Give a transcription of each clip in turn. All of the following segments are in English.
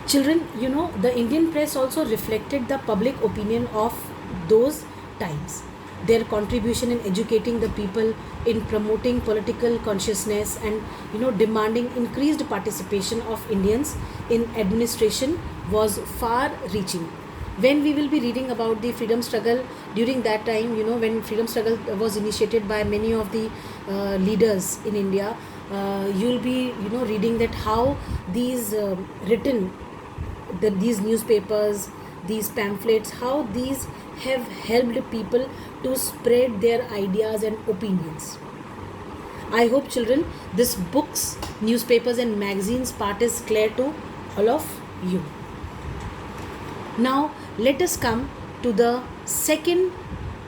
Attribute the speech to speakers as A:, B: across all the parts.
A: Children, the Indian press also reflected the public opinion of those times. Their contribution in educating the people, in promoting political consciousness, and demanding increased participation of Indians in administration was far reaching. When we will be reading about the freedom struggle during that time, when freedom struggle was initiated by many of the leaders in India, you'll be reading that how these written these newspapers, these pamphlets, how these have helped people to spread their ideas and opinions. I hope, children, this books, newspapers, and magazines part is clear to all of you. Now, let us come to the second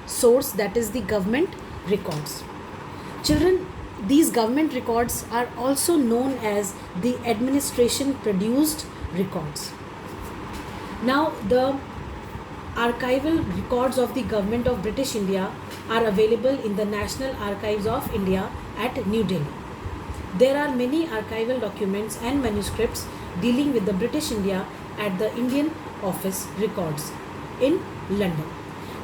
A: source, that is the government records. Children, these government records are also known as the administration produced records. Now, the archival records of the government of British India are available in the National Archives of India at New Delhi. There are many archival documents and manuscripts dealing with the British India at the Indian Office Records in London.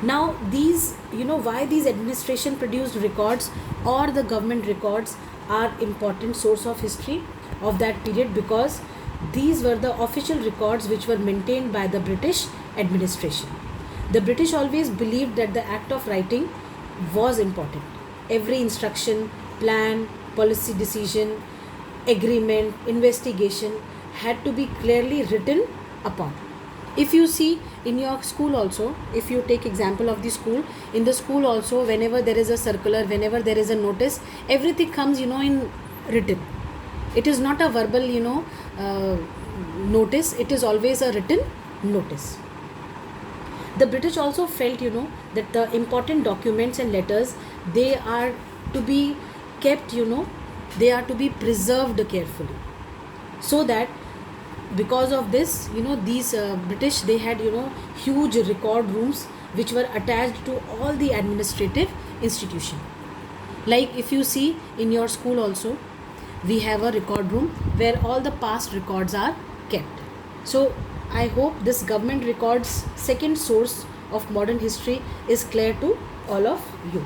A: Now, these, why these administration produced records or the government records are important source of history of that period, because these were the official records which were maintained by the British administration. The British always believed that the act of writing was important. Every instruction, plan, policy decision, agreement, investigation had to be clearly written upon. If you see in your school also, if you take example of the school, in the school also, whenever there is a circular, whenever there is a notice, everything comes in written. It is not a verbal notice, it is always a written notice. The British also felt that the important documents and letters, they are to be kept, they are to be preserved carefully, so that because of this, these British, they had huge record rooms which were attached to all the administrative institution. Like if you see in your school also, we have a record room where all the past records are kept. So I hope this government records second source of modern history is clear to all of you.